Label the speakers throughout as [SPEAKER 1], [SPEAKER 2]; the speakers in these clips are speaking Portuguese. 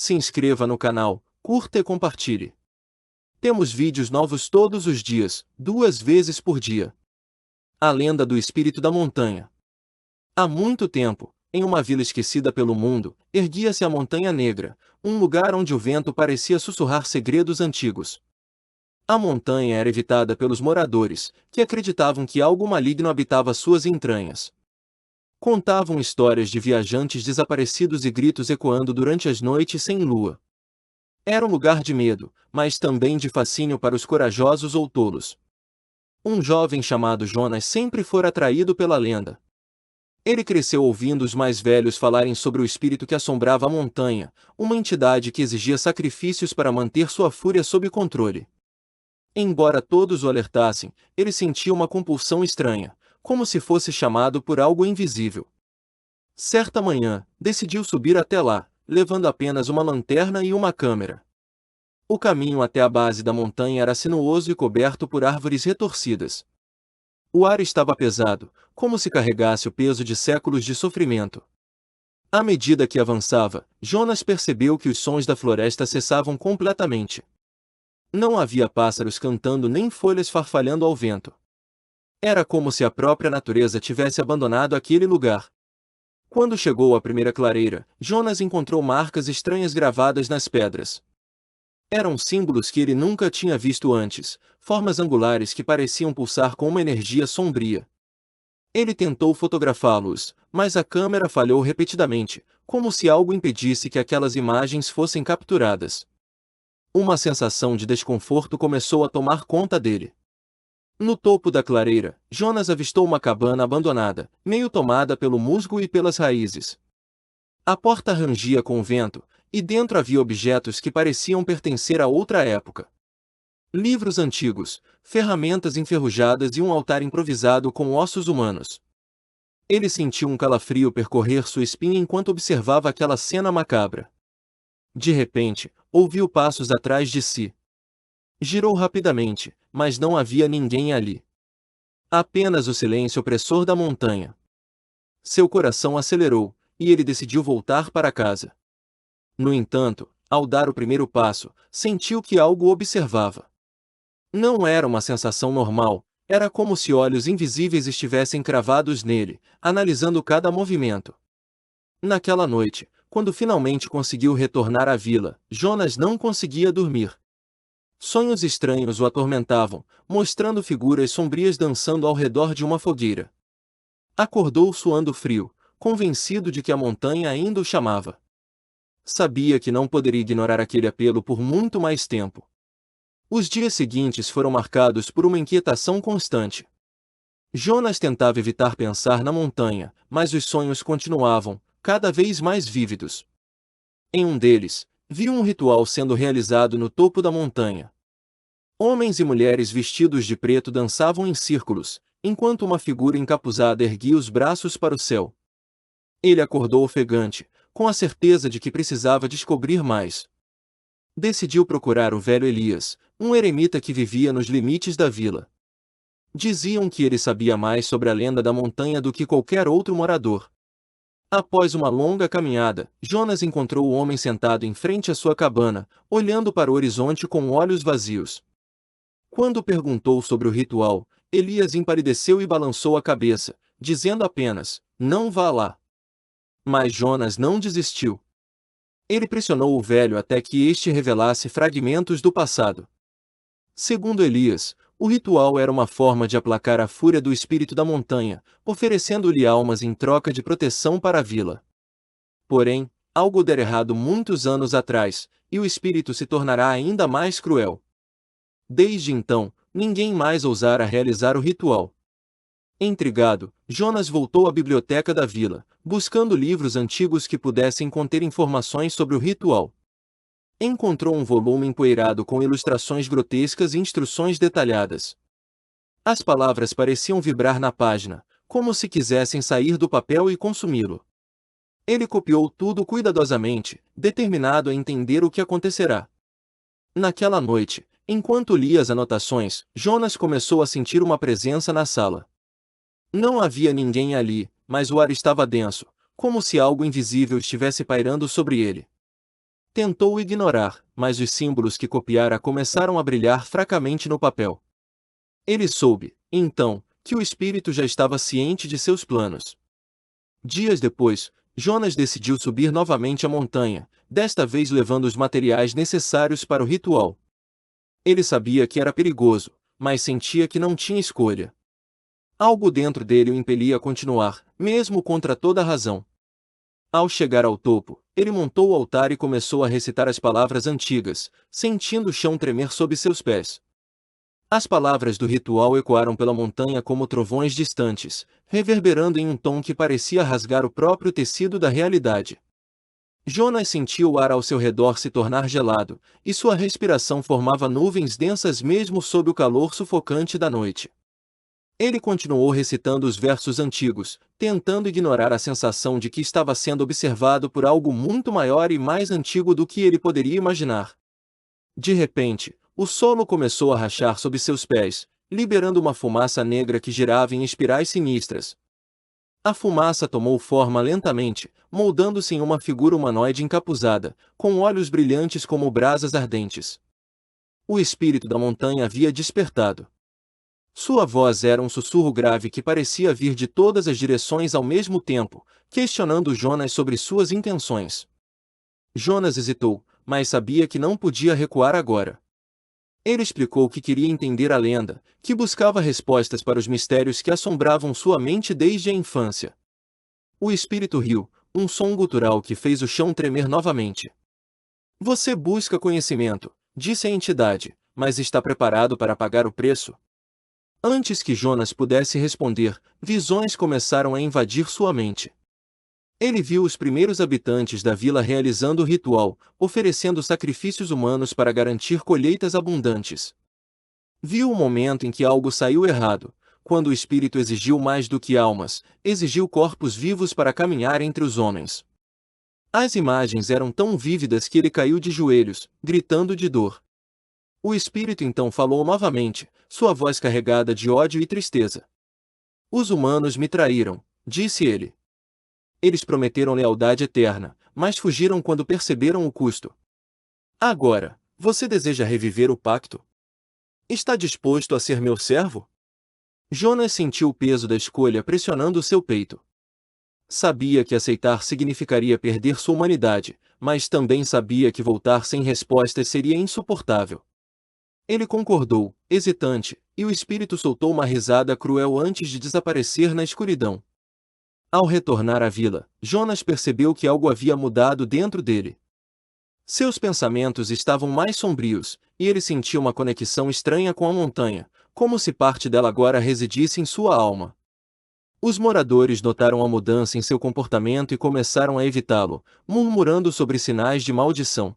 [SPEAKER 1] se inscreva no canal, curta e compartilhe. Temos vídeos novos todos os dias, 2 vezes por dia. A lenda do espírito da montanha. Há muito tempo, em uma vila esquecida pelo mundo, erguia-se a Montanha Negra, um lugar onde o vento parecia sussurrar segredos antigos. A montanha era evitada pelos moradores, que acreditavam que algo maligno habitava suas entranhas. Contavam histórias de viajantes desaparecidos e gritos ecoando durante as noites sem lua. Era um lugar de medo, mas também de fascínio para os corajosos ou tolos. Um jovem chamado Jonas sempre fora atraído pela lenda. Ele cresceu ouvindo os mais velhos falarem sobre o espírito que assombrava a montanha, uma entidade que exigia sacrifícios para manter sua fúria sob controle. Embora todos o alertassem, ele sentia uma compulsão estranha, como se fosse chamado por algo invisível. Certa manhã, decidiu subir até lá, levando apenas uma lanterna e uma câmera. O caminho até a base da montanha era sinuoso e coberto por árvores retorcidas. O ar estava pesado, como se carregasse o peso de séculos de sofrimento. À medida que avançava, Jonas percebeu que os sons da floresta cessavam completamente. Não havia pássaros cantando nem folhas farfalhando ao vento. Era como se a própria natureza tivesse abandonado aquele lugar. Quando chegou à primeira clareira, Jonas encontrou marcas estranhas gravadas nas pedras. Eram símbolos que ele nunca tinha visto antes, formas angulares que pareciam pulsar com uma energia sombria. Ele tentou fotografá-los, mas a câmera falhou repetidamente, como se algo impedisse que aquelas imagens fossem capturadas. Uma sensação de desconforto começou a tomar conta dele. No topo da clareira, Jonas avistou uma cabana abandonada, meio tomada pelo musgo e pelas raízes. A porta rangia com o vento, e dentro havia objetos que pareciam pertencer a outra época. Livros antigos, ferramentas enferrujadas e um altar improvisado com ossos humanos. Ele sentiu um calafrio percorrer sua espinha enquanto observava aquela cena macabra. De repente, ouviu passos atrás de si. Girou rapidamente, mas não havia ninguém ali. Apenas o silêncio opressor da montanha. Seu coração acelerou, e ele decidiu voltar para casa. No entanto, ao dar o primeiro passo, sentiu que algo o observava. Não era uma sensação normal, era como se olhos invisíveis estivessem cravados nele, analisando cada movimento. Naquela noite, quando finalmente conseguiu retornar à vila, Jonas não conseguia dormir. Sonhos estranhos o atormentavam, mostrando figuras sombrias dançando ao redor de uma fogueira. Acordou suando frio, convencido de que a montanha ainda o chamava. Sabia que não poderia ignorar aquele apelo por muito mais tempo. Os dias seguintes foram marcados por uma inquietação constante. Jonas tentava evitar pensar na montanha, mas os sonhos continuavam, cada vez mais vívidos. Em um deles, viu um ritual sendo realizado no topo da montanha. Homens e mulheres vestidos de preto dançavam em círculos, enquanto uma figura encapuzada erguia os braços para o céu. Ele acordou ofegante, com a certeza de que precisava descobrir mais. Decidiu procurar o velho Elias, um eremita que vivia nos limites da vila. Diziam que ele sabia mais sobre a lenda da montanha do que qualquer outro morador. Após uma longa caminhada, Jonas encontrou o homem sentado em frente à sua cabana, olhando para o horizonte com olhos vazios. Quando perguntou sobre o ritual, Elias empalideceu e balançou a cabeça, dizendo apenas: "Não vá lá." Mas Jonas não desistiu. Ele pressionou o velho até que este revelasse fragmentos do passado. Segundo Elias, o ritual era uma forma de aplacar a fúria do espírito da montanha, oferecendo-lhe almas em troca de proteção para a vila. Porém, algo der errado muitos anos atrás, e o espírito se tornará ainda mais cruel. Desde então, ninguém mais ousara realizar o ritual. Intrigado, Jonas voltou à biblioteca da vila, buscando livros antigos que pudessem conter informações sobre o ritual. Encontrou um volume empoeirado com ilustrações grotescas e instruções detalhadas. As palavras pareciam vibrar na página, como se quisessem sair do papel e consumi-lo. Ele copiou tudo cuidadosamente, determinado a entender o que acontecerá. Naquela noite, enquanto lia as anotações, Jonas começou a sentir uma presença na sala. Não havia ninguém ali, mas o ar estava denso, como se algo invisível estivesse pairando sobre ele. Tentou ignorar, mas os símbolos que copiara começaram a brilhar fracamente no papel. Ele soube, então, que o espírito já estava ciente de seus planos. Dias depois, Jonas decidiu subir novamente a montanha, desta vez levando os materiais necessários para o ritual. Ele sabia que era perigoso, mas sentia que não tinha escolha. Algo dentro dele o impelia a continuar, mesmo contra toda a razão. Ao chegar ao topo, ele montou o altar e começou a recitar as palavras antigas, sentindo o chão tremer sob seus pés. As palavras do ritual ecoaram pela montanha como trovões distantes, reverberando em um tom que parecia rasgar o próprio tecido da realidade. Jonas sentiu o ar ao seu redor se tornar gelado, e sua respiração formava nuvens densas mesmo sob o calor sufocante da noite. Ele continuou recitando os versos antigos, tentando ignorar a sensação de que estava sendo observado por algo muito maior e mais antigo do que ele poderia imaginar. De repente, o solo começou a rachar sob seus pés, liberando uma fumaça negra que girava em espirais sinistras. A fumaça tomou forma lentamente, moldando-se em uma figura humanoide encapuzada, com olhos brilhantes como brasas ardentes. O espírito da montanha havia despertado. Sua voz era um sussurro grave que parecia vir de todas as direções ao mesmo tempo, questionando Jonas sobre suas intenções. Jonas hesitou, mas sabia que não podia recuar agora. Ele explicou que queria entender a lenda, que buscava respostas para os mistérios que assombravam sua mente desde a infância. O espírito riu, um som gutural que fez o chão tremer novamente. Você busca conhecimento, disse a entidade, mas está preparado para pagar o preço? Antes que Jonas pudesse responder, visões começaram a invadir sua mente. Ele viu os primeiros habitantes da vila realizando o ritual, oferecendo sacrifícios humanos para garantir colheitas abundantes. Viu o momento em que algo saiu errado, quando o espírito exigiu mais do que almas, exigiu corpos vivos para caminhar entre os homens. As imagens eram tão vívidas que ele caiu de joelhos, gritando de dor. O espírito então falou novamente, sua voz carregada de ódio e tristeza. Os humanos me traíram, disse ele. Eles prometeram lealdade eterna, mas fugiram quando perceberam o custo. Agora, você deseja reviver o pacto? Está disposto a ser meu servo? Jonas sentiu o peso da escolha pressionando seu peito. Sabia que aceitar significaria perder sua humanidade, mas também sabia que voltar sem respostas seria insuportável. Ele concordou, hesitante, e o espírito soltou uma risada cruel antes de desaparecer na escuridão. Ao retornar à vila, Jonas percebeu que algo havia mudado dentro dele. Seus pensamentos estavam mais sombrios, e ele sentia uma conexão estranha com a montanha, como se parte dela agora residisse em sua alma. Os moradores notaram a mudança em seu comportamento e começaram a evitá-lo, murmurando sobre sinais de maldição.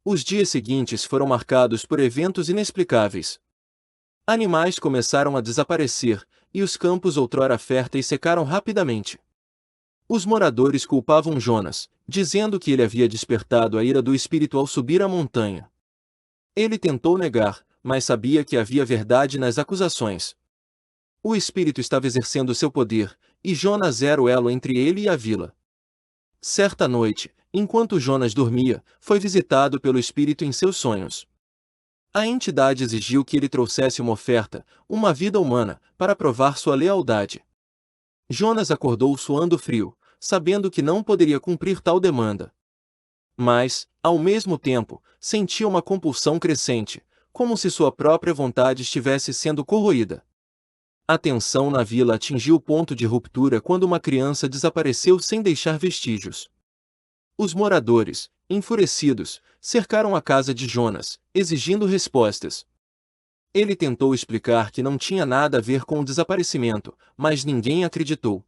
[SPEAKER 1] Os dias seguintes foram marcados por eventos inexplicáveis. Animais começaram a desaparecer, e os campos outrora férteis secaram rapidamente. Os moradores culpavam Jonas, dizendo que ele havia despertado a ira do espírito ao subir a montanha. Ele tentou negar, mas sabia que havia verdade nas acusações. O espírito estava exercendo seu poder, e Jonas era o elo entre ele e a vila. Certa noite, enquanto Jonas dormia, foi visitado pelo espírito em seus sonhos. A entidade exigiu que ele trouxesse uma oferta, uma vida humana, para provar sua lealdade. Jonas acordou suando frio, sabendo que não poderia cumprir tal demanda. Mas, ao mesmo tempo, sentia uma compulsão crescente, como se sua própria vontade estivesse sendo corroída. A tensão na vila atingiu o ponto de ruptura quando uma criança desapareceu sem deixar vestígios. Os moradores, enfurecidos, cercaram a casa de Jonas, exigindo respostas. Ele tentou explicar que não tinha nada a ver com o desaparecimento, mas ninguém acreditou.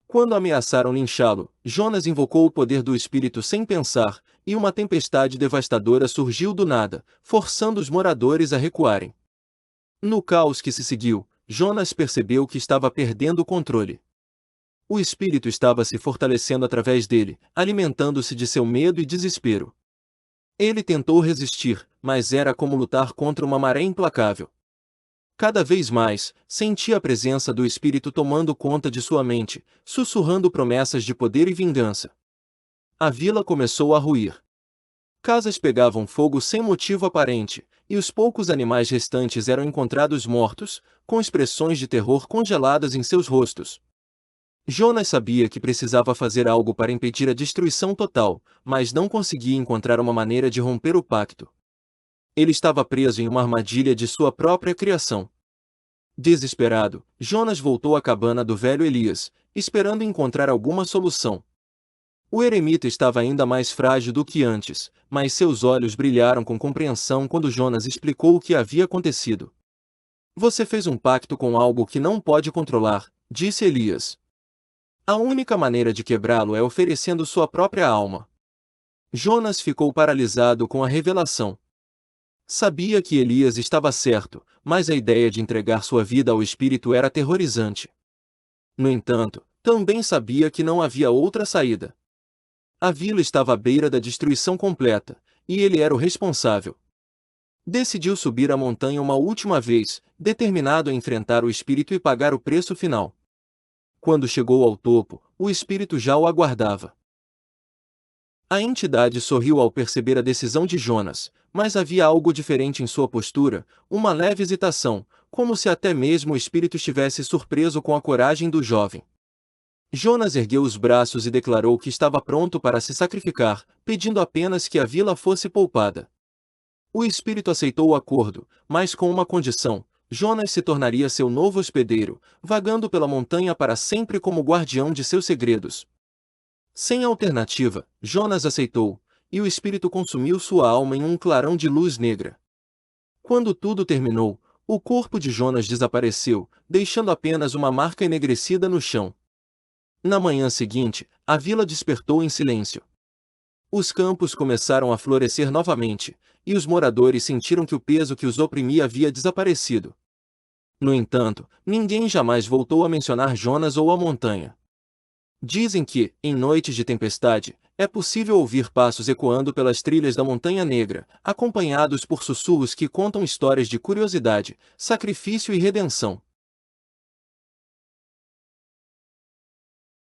[SPEAKER 1] Quando ameaçaram linchá-lo, Jonas invocou o poder do espírito sem pensar, e uma tempestade devastadora surgiu do nada, forçando os moradores a recuarem. No caos que se seguiu, Jonas percebeu que estava perdendo o controle. O espírito estava se fortalecendo através dele, alimentando-se de seu medo e desespero. Ele tentou resistir, mas era como lutar contra uma maré implacável. Cada vez mais, sentia a presença do espírito tomando conta de sua mente, sussurrando promessas de poder e vingança. A vila começou a ruir. casas pegavam fogo sem motivo aparente, e os poucos animais restantes eram encontrados mortos, com expressões de terror congeladas em seus rostos. Jonas sabia que precisava fazer algo para impedir a destruição total, mas não conseguia encontrar uma maneira de romper o pacto. Ele estava preso em uma armadilha de sua própria criação. Desesperado, Jonas voltou à cabana do velho Elias, esperando encontrar alguma solução. O eremita estava ainda mais frágil do que antes, mas seus olhos brilharam com compreensão quando Jonas explicou o que havia acontecido. Você fez um pacto com algo que não pode controlar, disse Elias. A única maneira de quebrá-lo é oferecendo sua própria alma. Jonas ficou paralisado com a revelação. Sabia que Elias estava certo, mas a ideia de entregar sua vida ao espírito era aterrorizante. No entanto, também sabia que não havia outra saída. A vila estava à beira da destruição completa, e ele era o responsável. Decidiu subir a montanha uma última vez, determinado a enfrentar o espírito e pagar o preço final. Quando chegou ao topo, o espírito já o aguardava. A entidade sorriu ao perceber a decisão de Jonas, mas havia algo diferente em sua postura, uma leve hesitação, como se até mesmo o espírito estivesse surpreso com a coragem do jovem. Jonas ergueu os braços e declarou que estava pronto para se sacrificar, pedindo apenas que a vila fosse poupada. O espírito aceitou o acordo, mas com uma condição: Jonas se tornaria seu novo hospedeiro, vagando pela montanha para sempre como guardião de seus segredos. Sem alternativa, Jonas aceitou, e o espírito consumiu sua alma em um clarão de luz negra. Quando tudo terminou, o corpo de Jonas desapareceu, deixando apenas uma marca enegrecida no chão. Na manhã seguinte, a vila despertou em silêncio. Os campos começaram a florescer novamente, e os moradores sentiram que o peso que os oprimia havia desaparecido. No entanto, ninguém jamais voltou a mencionar Jonas ou a montanha. Dizem que, em noites de tempestade, é possível ouvir passos ecoando pelas trilhas da Montanha Negra, acompanhados por sussurros que contam histórias de curiosidade, sacrifício e redenção.